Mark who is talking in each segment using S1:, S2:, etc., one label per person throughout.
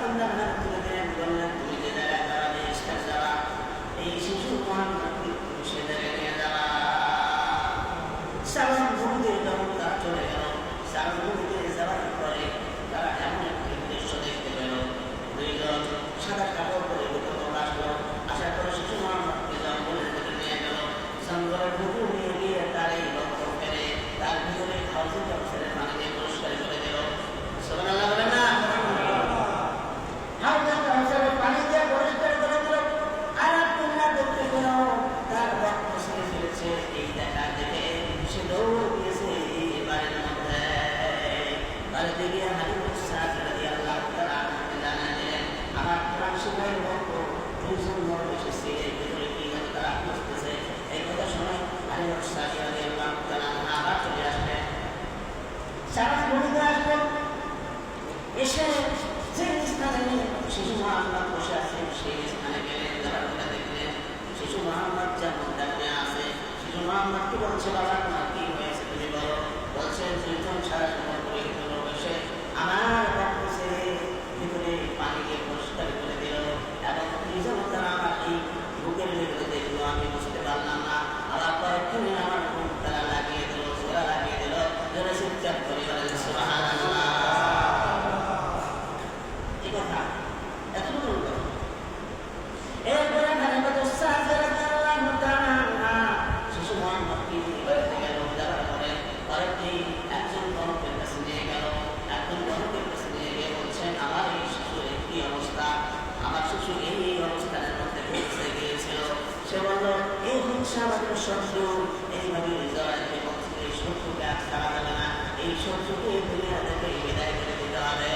S1: কান্না কান্না তুলে দিলেন, বললেন তুমি যে জায়গায় দাঁড়াবে স্টেজ যাওয়া, এই শিশু মুহাম্মদকে সে জায়গায় নিয়ে যাওয়া। সালাম ভূমিতে যখন তারা চলে গেল, সালাম ভূমিতে যাওয়ার পরে তারা এমন একটি দৃশ্য দেখতে পেল, দুইজন সাদা কাপড় পরে দুটো আসলো, আসার পরে শিশু মুহাম্মদকে জঙ্গলের দিকে নিয়ে গেল, জঙ্গলের বুকু নিয়ে গিয়ে তার এই রক্ত ফেলে তার ভিতরে হাউজে জংশনের পানি দিয়ে পরিষ্কার করে দিল। সুবহানাল্লাহ বলে না, হাউজে জংশনের পানি দিয়ে পরিষ্কার করে দিল। আর আব্দুল্লাহ দেখতে পেল তার রক্ত ছেড়ে ফেলেছে, এই দেখা দেখে সে দৌড় দিয়েছে এই বাড়ির মধ্যে। বাড়িতে গিয়ে হালিমুস সাদ রাদিয়াল্লাহু তাআলা আনহু জানান দিলেন, আমার কোরআন শিখার রক্ত দুইজন মরে এসেছে, এই ভিতরে কি তারা বুঝতেছে। এই কথা শুনে হালিমুস সাদ রাদিয়াল্লাহু তাআলা আবার চলে আসলেন, সারা ভূমিতে আসলেন, এসে যে স্থানে শিশু মুহাম্মদ বসে আছেন সেই স্থানে গেলেন, যারা দেখলেন শিশু মুহাম্মদ যেমন তেমনি আছে। শিশু মুহাম্মদকে বলছে, বাবা তোমার কি হয়েছে তুমি বলো। বলছে, দুইজন সারা সময় করে এসে আমার রক্ত ছেড়ে ভিতরে পানি দিয়ে পরিষ্কার করে দিল, এবং দুইজন তারা আমার এই বুকের ভিতরে দেখলো, আমি বুঝতে পারলাম না। আবার কয়েকদিনে আমার বুক তারা লাগিয়ে দিল, জোড়া লাগিয়ে দিল, জোরে চিৎকার করে বলেন সুবহানাল্লাহ। এই কথা এতটুকু বলল। এরপরে হালিমাতুস সাদিয়া রাদিয়াল্লাহু তাআলা শিশু মুহাম্মদকে বাড়িতে গেল, যাওয়ার পরে বাড়িতে একজন গণকের কাছে নিয়ে গেল। একজন গণকের কাছে নিয়ে গিয়ে বলছেন, আমার এই শিশুর কি অবস্থা, আমার শিশু এই অবস্থানের মধ্যে পৌঁছে গিয়েছিল। সে বলল, এই হচ্ছে আমাদের শত্রু, এইভাবে ইসরায়েলকে বলছে এই শত্রুকে আর ছাড়া যাবে না, এই শত্রুকে দুনিয়া থেকে বিদায় করে দিতে হবে।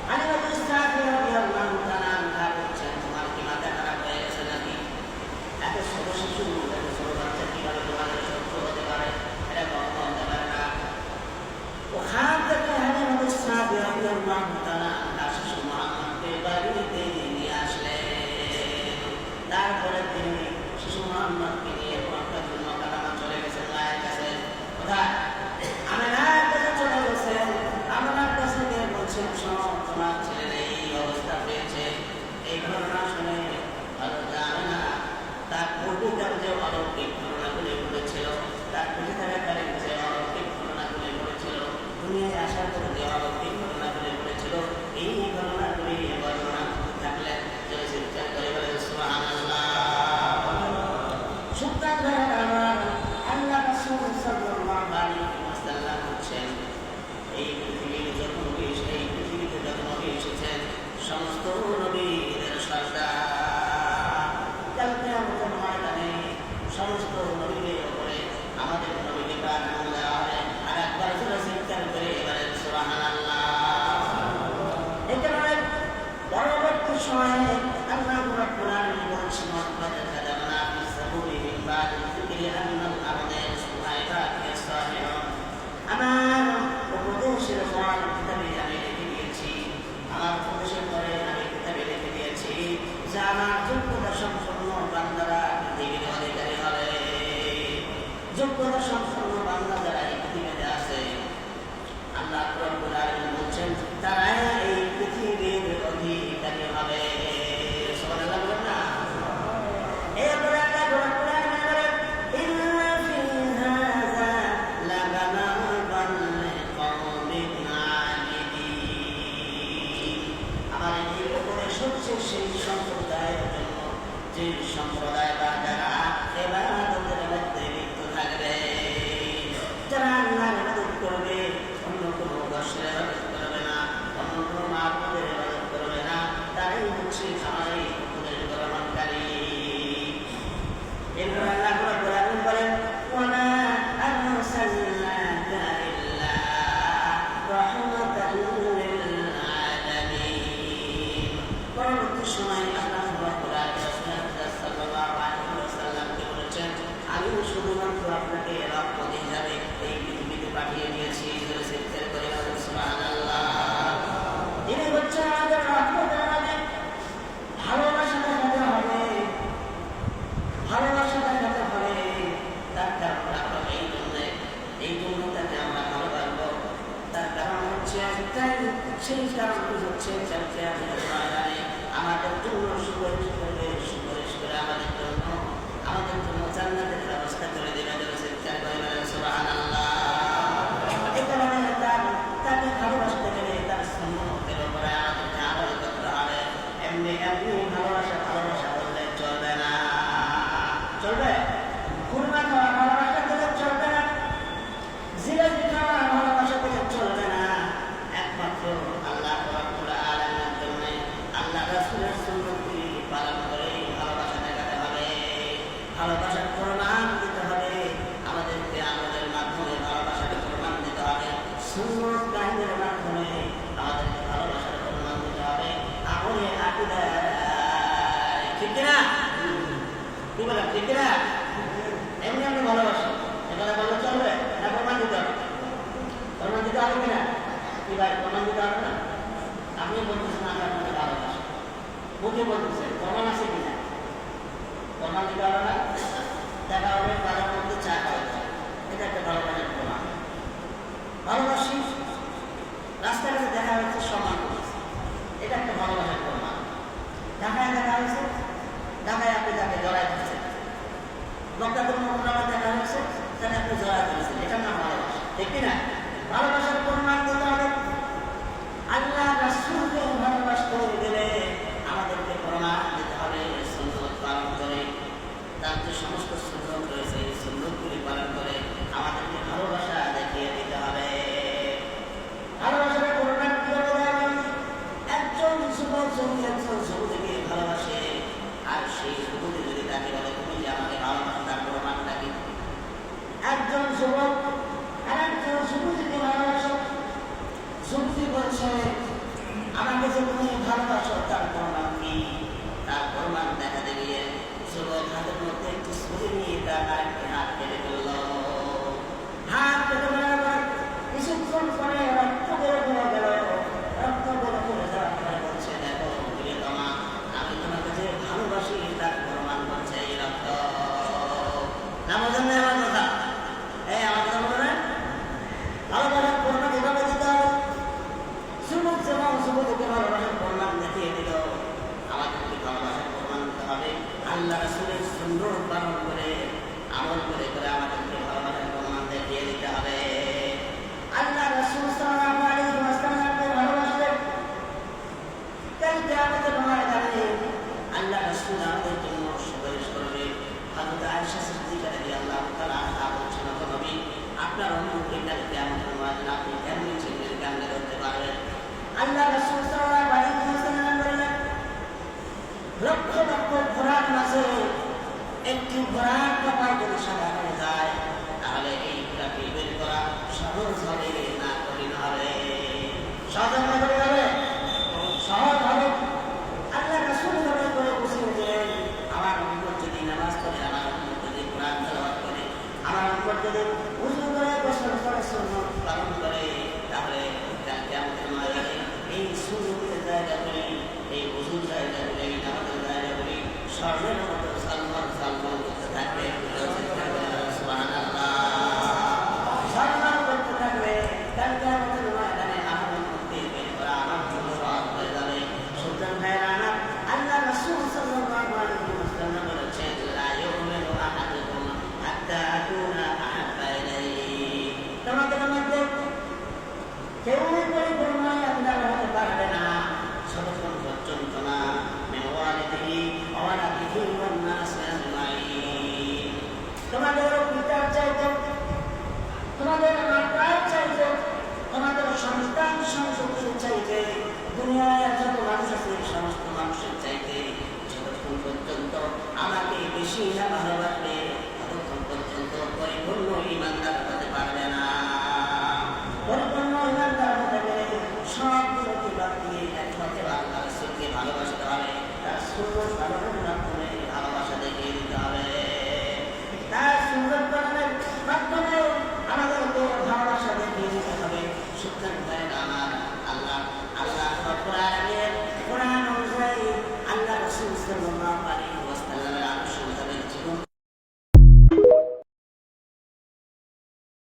S1: হালিমাতুস সাদিয়া রাদিয়াল্লাহু তাআলা আনহা বলছেন, তোমার কি মাথা খারাপ হয়ে গেছে নাকি? এত ছোট শিশু, এত ছোট বাচ্চা কিভাবে তোমাদের শত্রু হতে পারে? এটা কখনো হতে পারে না। ওখান থেকে হালিমাতুস সাদিয়া রাদিয়াল্লাহু তাআলা আনহা শিশু মুহাম্মদকে বাড়িতে নিয়ে আসলেন। তারপরে তিনি শিশু মুহাম্মদকে নিয়ে মক্কাতুল মুকাররমা চলে গেছেন মায়ের কাছে। কোথায়? আমিনার কাছে চলে গেছেন। আমিনার কাছে গিয়ে বলছেন, শোনো, তোমার ছেলে এই অবস্থা পেয়েছে। এই ঘটনা শুনে আমিনা তার পূর্বেকার যে অলৌকিক ঘটনাগুলি ঘটেছিল, তার পিঠে থাকাকালীন যে অলৌকিক ঘটনাগুলি ঘটেছিল, দুনিয়ায় আসার পরে যে অলৌকিক ঘটনাগুলি ঘটেছিল, এই ঘটনাগুলি বর্ণনা করতে থাকলেন। যে চিৎকার করে বলেন সুবহানাল্লাহ। সুতরাং আল্লাহ রাসূল সাল্লাল্লাহু আলাইহি ওয়াসাল্লাম হচ্ছেন এই পৃথিবীর যত নবী, এই পৃথিবীতে যত নবী এসেছেন সমস্ত নবীদের সর্দার। কালকে আমাদের ময়দানে সমস্ত নবীদের উপরে আমাদের নবীকে প্রাণ দেওয়া হবে। আর একবার জোরে চিৎকার করে বলেন সুবহানাল্লাহ। এখানে পরবর্তী সময়ে আল্লাহ রাব্বুল আলামিন বলছেন, ওয়াকাদামনা ফিস সাবুরি মিন বাদি যিকরি আন্নাল আরদা সুবহানাল্লাহ ইয়াসতাহিরুন। আমার উপদেশের পর কিতাবে আমি লিখে দিয়েছি, আমার উপদেশের পরে আমি কিতাবে লিখে দিয়েছি যে সুপারিশ করবে, সুপারিশ করে আমাদের জন্য জান্নাতের ব্যবস্থা করে দেবে। চিৎকার করে বলেন সুবহানাল্লাহ। এই কারণে তাকে ভালোবাসতে গেলে তার সুন্নতের উপরে আমাদেরকে আমল করতে হবে। এমনি ভালোবাসা করলে চলবে না। চলবে? খুরমা খাওয়া ভালোবাসা করলে চলবে না, জিলাপি খাওয়া ভালোবাসা করলে চলবে না। একমাত্র আল্লাহ রাব্বুল আলামিনের জন্য আল্লাহ রাসূলের সুন্নতটি পালন করে ভালোবাসা দেখাতে হবে, ভালোবাসার প্রমাণ দিতে হবে। আমাদেরকে আমলের মাধ্যমে ভালোবাসার প্রমাণ দিতে হবে, সুন্নত কায়েমের মাধ্যমে আমাদেরকে ভালোবাসার প্রমাণ দিতে হবে। আমলে আকীদায়, ঠিক কিনা? কি বলেন, ঠিক কিনা? এমনি আমরা ভালোবাসি, এখানে বললে চলবে না? প্রমাণ দিতে হবে। প্রমাণ দিতে হবে কিনা? কি ভাই, প্রমাণ দিতে হবে না? আপনি বলতেছেন আমি আপনাকে ভালোবাসি, মুখে বলতেছেন, প্রমাণ আছে কিনা? প্রমাণ দিতে হবে না? দেখা হবে বাজার মধ্যে চা খাওয়া যায়, এটা একটা ভালোবাসার প্রমাণ। ভালোবাসি, রাস্তাঘাটে দেখা হচ্ছে সম্মান করতেছে, এটা একটা ভালোবাসার প্রমাণ। ঢাকায় দেখা হয়েছে, ঢাকায় আপনি তাকে জড়াই দিচ্ছেন, বক্তাদের মোকাবেলা দেখা হচ্ছে, তাকে আপনি জড়াই দিচ্ছেন, এটার নাম ভালোবাসা, ঠিক কিনা? ভালোবাসার প্রমাণ দিতে হবে। আল্লাহ রাসূলকে ভালোবাসতে গেলে আমাদেরকে প্রমাণ দিতে হবে সুন্নাত পালন করে। তার যে সমস্ত সুন্নাত রয়েছে এই সুন্নাতগুলি পালন করে আমাদেরকে ভালোবাসা দেখিয়ে দিতে হবে। ভালোবাসার প্রমাণ কিভাবে দেওয়া? একজন যুবক যদি একজন যুবতীকে ভালোবাসে আর সেই যুবতী যদি তাকে বলে তুমি যে আমাকে ভালোবাসো, তার প্রমাণটা কি? একজন যুবক আর একজন যুবতীকে ভালোবাসো, যুবতী বলছে আমাকে যে তুমি ভালোবাসো, তার প্রমাণ কি? তার প্রমাণ দেখাতে গিয়ে যুবক হাতের মধ্যে একটু ছুরি নিয়ে তার আরেকটি হাত কেটে ফেলল। হাত কেটে ফেলার পর কিছুক্ষণ পরে রক্ত বের হয়ে গেল। রক্ত বের হয়ে যাওয়ার পরে বলছে দেখো প্রিয়তমা, আমি তোমাকে যে ভালোবাসি তার প্রমাণ করছে এই রক্ত। না বোঝেন না আমার কথা? এই আমার কথা বলো না? ভালোবাসার প্রমাণ এভাবে দিতে হবে। যুবক যেমন যুবতীকে ভালোবাসার প্রমাণ দেখিয়ে দিল, আমাদেরকে ভালোবাসার প্রমাণ দিতে হবে। আল্লাহ রাসূলের সুন্নাত পালন করে আমল করে করে আমাদেরকে ভালোবাসার প্রমাণ দেখিয়ে দিতে হবে। আল্লাহ রাসূল সাল্লাল্লাহু আলাইহি ওয়াসাল্লামকে ভালোবাসলে কাল কিয়ামতের ময়দানে আল্লাহ রাসূল আমাদের জন্য সুপারিশ করবে। হযরত আয়েশা সিদ্দিকা রাদিয়াল্লাহু তাআলা আনহা বলেছেন, নবী আপনার উম্মতকে কাল কিয়ামতের ময়দানে আপনি কেমন ছেলের কান্দে ধরতে পারবেন? আল্লাহ রাসূল সাল্লাল্লাহু আলাইহি ওয়াসাল্লাম বললেন, লক্ষ লক্ষ ঘোড়ার মাঝে একটি ঘোড়ার কপাল যদি সাদা হয়ে যায় তাহলে এই ঘোড়াকে বের করা সহজ হবে না কঠিন হবে? সহজ হবে? সহজ হবে। আল্লাহ রাসূল করে বুঝিয়ে দিলেন, আমার উম্মত যদি নামাজ পড়ে, আমার উম্মত যদি কোরআন তেলাওয়াত করে, আমার উম্মত যদি ওযু করে গোসল করে সুন্নাত পালন করে, তাহলে কাল কিয়ামতের ময়দানে এই সুন্নতের জায়গাগুলি, এই ওযুর জায়গাগুলি, এই নামাজের জায়গাগুলি স্বর্ণের মতো সালমান করতে থাকবে। সুবহানাল্লাহ। সালমান করতে থাকবে। কাল কিয়ামতের ময়দানে আমার উম্মতকে বের করা আমার জন্য সহজ হয়ে যাবে। সুতরাং ভাইরা আমার, আল্লাহ রাসূল সাল্লাল্লাহু আলাইহি ওয়াসাল্লাম বলেছেন, লা ইউমিনু আহাদুকুম হাত্তা আকুনা আহাব্বা ইলাইহি। তোমাদের মধ্যে কেউ পরিপূর্ণই আল্লাহর হতে পারবে না যতক্ষণ পর্যন্ত না মিওয়ালিদিহি ওয়া নাবিহি ওয়ান নাস আজমাইন। তোমাদের পিতার চাইতে, তোমাদের মাতার চাইতে, তোমাদের সন্তান সন্ততির চাইতে, দুনিয়ায় যত মানুষ আছে সমস্ত মানুষের চাইতে যতক্ষণ পর্যন্ত আমাকে বেশি না ভালোবাসে